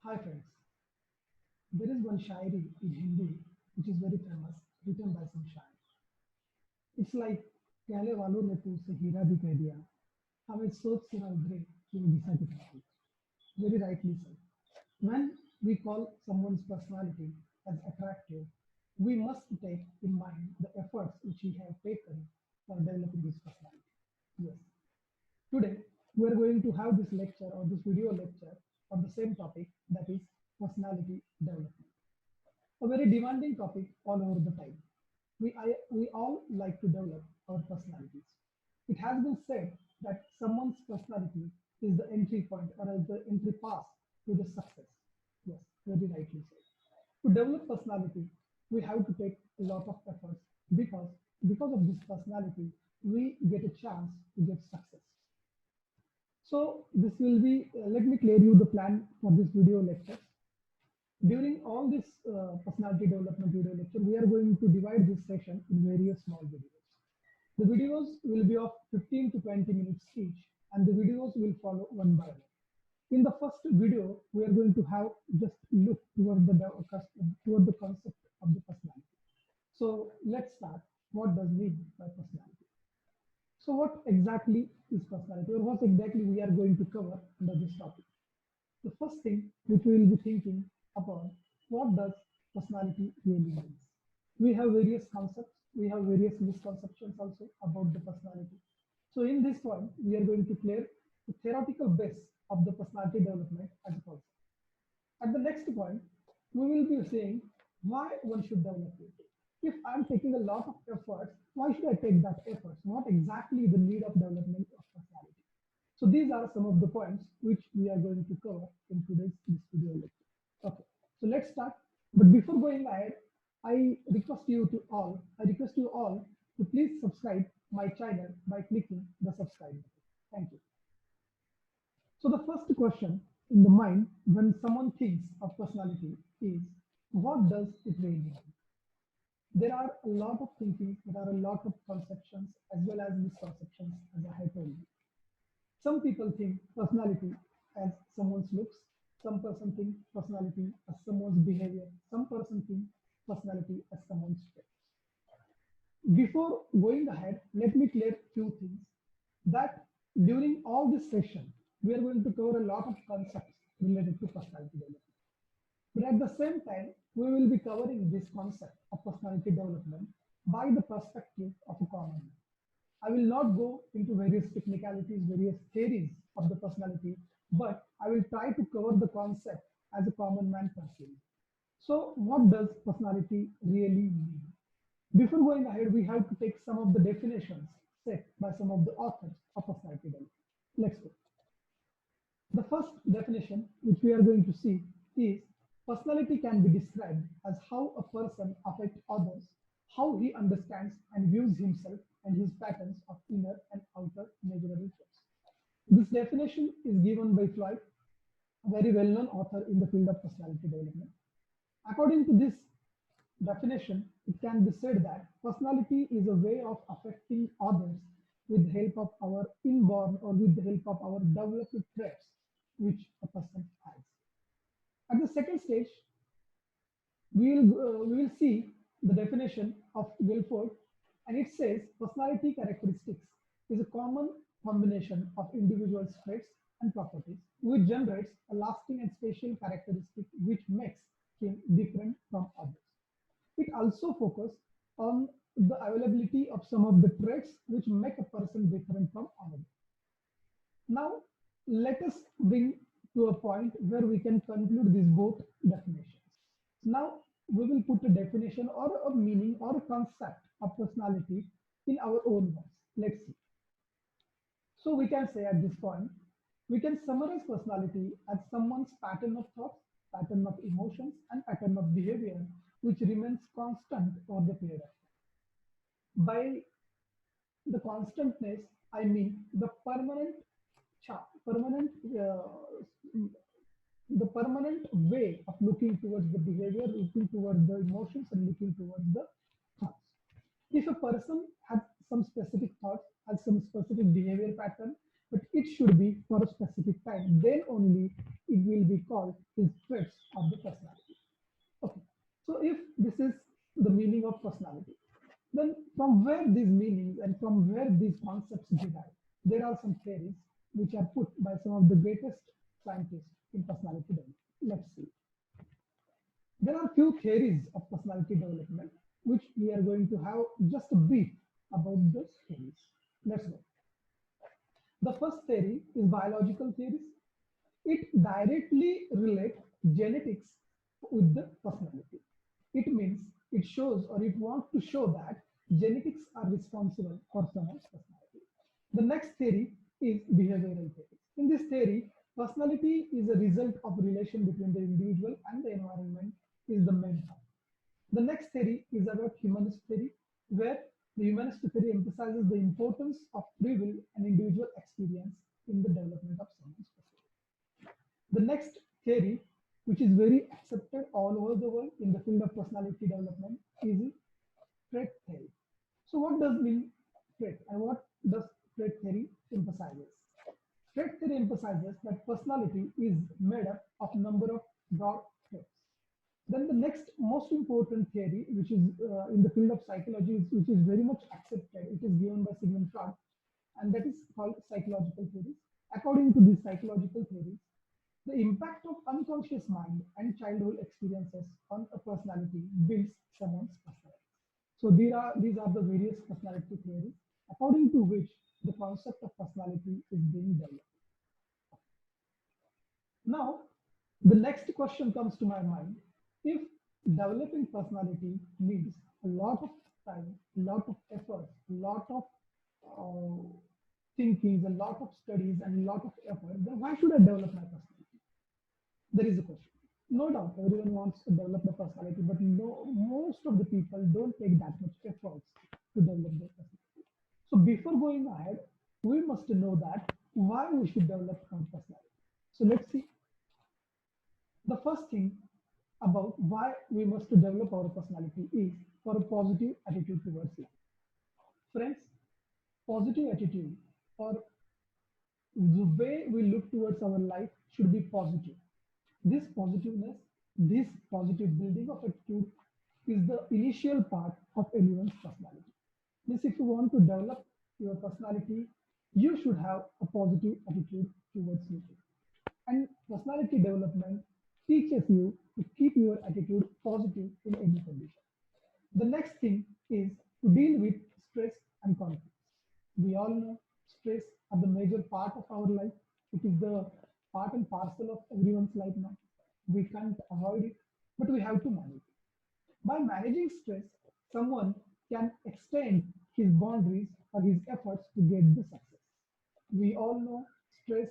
Hi friends, there is one shairi in Hindi which is very famous, written by some shair. It's like कहने वालों ने तो उसे हीरा भी कह दिया, हमें सोच से ना उभरे कि वो दिशा दिखाती. Very rightly said. When we call someone's personality as attractive, we must take in mind the efforts which he have taken for developing his personality. Yes. Today, we are going to have this lecture or this video lecture on the same topic, that is personality development. A very demanding topic all over the time. We all like to develop our personalities. It has been said that someone's personality is the entry point or is the entry pass to the success. Yes, very rightly said. To develop personality, we have to take a lot of efforts because of this personality, we get a chance to get success. So this will be, let me clear you the plan for this video lecture. During all this personality development video lecture, we are going to divide this session in various small videos. The videos will be of 15 to 20 minutes each, and the videos will follow one by one. In the first video, we are going to have just look toward the concept of the personality. So let's start. What does mean by personality? So what exactly is personality, or what exactly we are going to cover under this topic? The first thing which we will be thinking upon, what does personality really mean? We have various concepts, we have various misconceptions also about the personality. So in this one, we are going to clear the theoretical base of the personality development as a concept. At the next point, we will be saying why one should develop it. If I'm taking a lot of efforts, why should I take that efforts? What exactly the need of development of personality? So these are some of the points which we are going to cover in today's this video lecture. Okay, so let's start. But before going ahead, I request you all to please subscribe my channel by clicking the subscribe button. Thank you. So the first question in the mind when someone thinks of personality is, what does it really mean? There are a lot of thinking, there are a lot of conceptions as well as misconceptions, as I have told you. Some people think personality as someone's looks, some person think personality as someone's behavior, some person think personality as someone's traits. Before going ahead, let me clear few things that during all this session, we are going to cover a lot of concepts related to personality development. But at the same time, we will be covering this concept of personality development by the perspective of a common man. I will not go into various technicalities, various theories of the personality, but I will try to cover the concept as a common man perceives. So, what does personality really mean? Before going ahead, we have to take some of the definitions set by some of the authors of personality development. Let's go. The first definition which we are going to see is personality can be described as how a person affects others, how he understands and views himself, and his patterns of inner and outer measurable traits. This definition is given by Floyd, a very well-known author in the field of personality development. According to this definition, it can be said that personality is a way of affecting others with the help of our inborn or with the help of our developed traits which a person has. At the second stage, we will see the definition of Guilford, and it says personality characteristics is a common combination of individuals' traits and properties, which generates a lasting and special characteristic which makes him different from others. It also focuses on the availability of some of the traits which make a person different from others. Now, let us bring to a point where we can conclude these both definitions. Now, we will put a definition or a meaning or a concept of personality in our own words. Let's see. So, we can say at this point, we can summarize personality as someone's pattern of thoughts, pattern of emotions, and pattern of behavior which remains constant over the period of time. By the constantness, I mean the permanent the permanent way of looking towards the behavior, looking towards the emotions, and looking towards the thoughts. If a person has some specific thoughts, has some specific behavior pattern, but it should be for a specific time, then only it will be called is traits of the personality. Okay. So if this is the meaning of personality, then from where these meanings and from where these concepts derive, there are some theories which are put by some of the greatest scientists in personality development. Let's see. There are few theories of personality development which we are going to have just a brief about those theories. Let's go. The first theory is biological theories. It directly relates genetics with the personality. It means it shows or it wants to show that genetics are responsible for someone's personality. The next theory is behavioral theory. In this theory, personality is a result of relation between the individual and the environment is the main part. The next theory is about humanist theory, where the humanist theory emphasizes the importance of free will and individual experience in the development of someone's personality. The next theory, which is very accepted all over the world in the field of personality development, is trait theory. So, what does mean trait, and what does trait theory emphasizes? Trait theory emphasizes that personality is made up of number of broad traits. Then the next most important theory, which is in the field of psychology, which is very much accepted, it is given by Sigmund Freud, and that is called psychological theories. According to these psychological theories, the impact of unconscious mind and childhood experiences on a personality builds someone's personality. So these are the various personality theories according to which the concept of personality is being developed. Now, the next question comes to my mind. If developing personality needs a lot of time, a lot of effort, a lot of uh, thinking, a lot of studies, and a lot of effort, then why should I develop my personality? There is a question. No doubt, everyone wants to develop their personality, but no, most of the people don't take that much efforts to develop their personality. So before going ahead, we must know that why we should develop our personality. So let's see. The first thing about why we must develop our personality is for a positive attitude towards life. Friends, positive attitude or the way we look towards our life should be positive. This positiveness, this positive building of attitude is the initial part of anyone's personality. Means if you want to develop your personality, you should have a positive attitude towards you. And personality development teaches you to keep your attitude positive in any condition. The next thing is to deal with stress and conflict. We all know stress are the major part of our life. It is the part and parcel of everyone's life now. We can't avoid it, but we have to manage it. By managing stress, someone can extend his boundaries or his efforts to get the success. We all know stress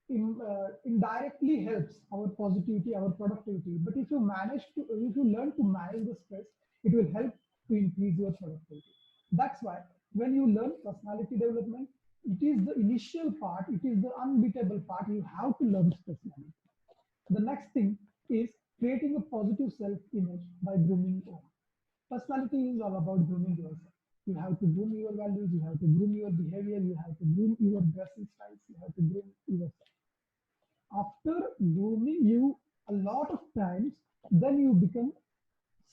indirectly helps our positivity, our productivity. But if you learn to manage the stress, it will help to increase your productivity. That's why when you learn personality development, it is the initial part, it is the unbeatable part. You have to learn stress management. The next thing is creating a positive self-image by grooming your own. Personality is all about grooming yourself. You have to groom your values, you have to groom your behavior, you have to groom your dressing styles, you have to groom yourself. After grooming you a lot of times, then you become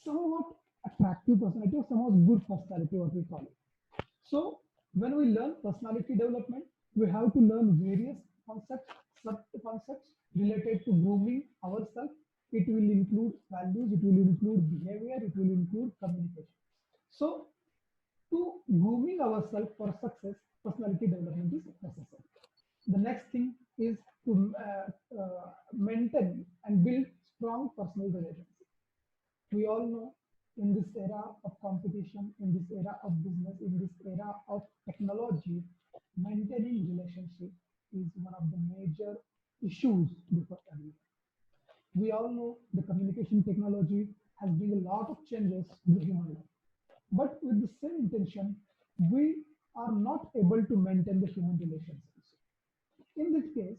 somewhat attractive personality or somewhat good personality, what we call it. So when we learn personality development, we have to learn various concepts, sub concepts related to grooming ourselves. It will include values, it will include behavior, it will include communication. So to grooming ourselves for success, personality development is necessary. The next thing is to maintain and build strong personal relationships. We all know in this era of competition, in this era of business, in this era of technology, maintaining relationship is one of the major issues before everyone. We all know the communication technology has bring a lot of changes in the human life. But with the same intention, we are not able to maintain the human relationships. In this case,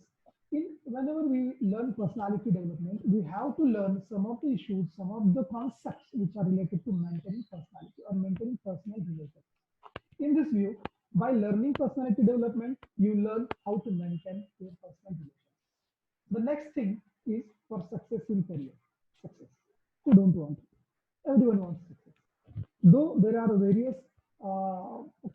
whenever we learn personality development, we have to learn some of the issues, some of the concepts which are related to maintaining personality or maintaining personal relations. In this view, by learning personality development, you learn how to maintain your personal relations. The next thing is for success in career. Success. Who don't want it? Everyone wants success. Though there are various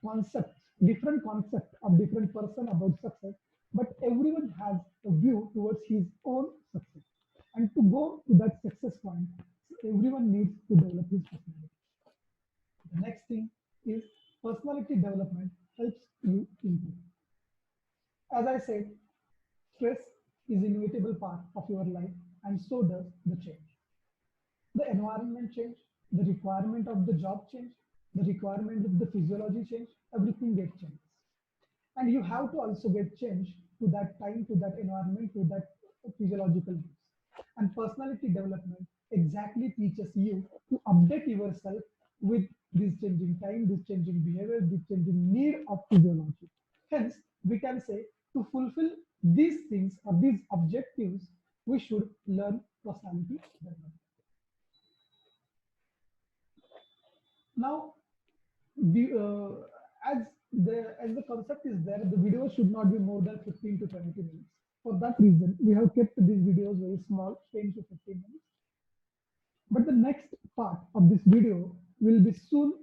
concepts, different concepts of different person about success, but everyone has a view towards his own success. And to go to that success point, everyone needs to develop his personality. The next thing is personality development helps you improve. As I said, stress is inevitable part of your life, and so does the change. The environment change, the requirement of the job change, the requirement of the physiology change, everything gets changed. And you have to also get changed to that time, to that environment, to that physiological needs. And personality development exactly teaches you to update yourself with this changing time, this changing behavior, this changing need of physiology. Hence, we can say to fulfill these things or these objectives, we should learn personality development. Now, the as the concept is there, the video should not be more than 15 to 20 minutes. For that reason, we have kept these videos very small, 10 to 15 minutes. But the next part of this video will be soon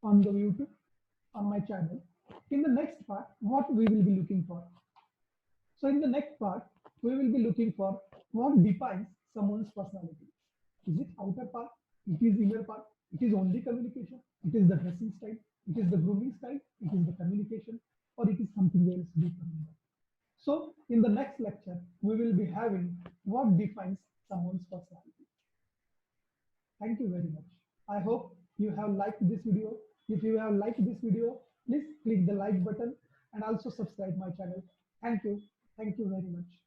on the YouTube, on my channel. In the next part, what we will be looking for. So in the next part, we will be looking for what defines someone's personality. Is it outer part? It is inner part? It is only communication? It is the dressing style? It is the grooming style? It is the communication? Or it is something else deeper than that? So in the next lecture, we will be having what defines someone's personality. Thank you very much. I hope you have liked this video. If you have liked this video, please click the like button and also subscribe my channel. Thank you. Thank you very much.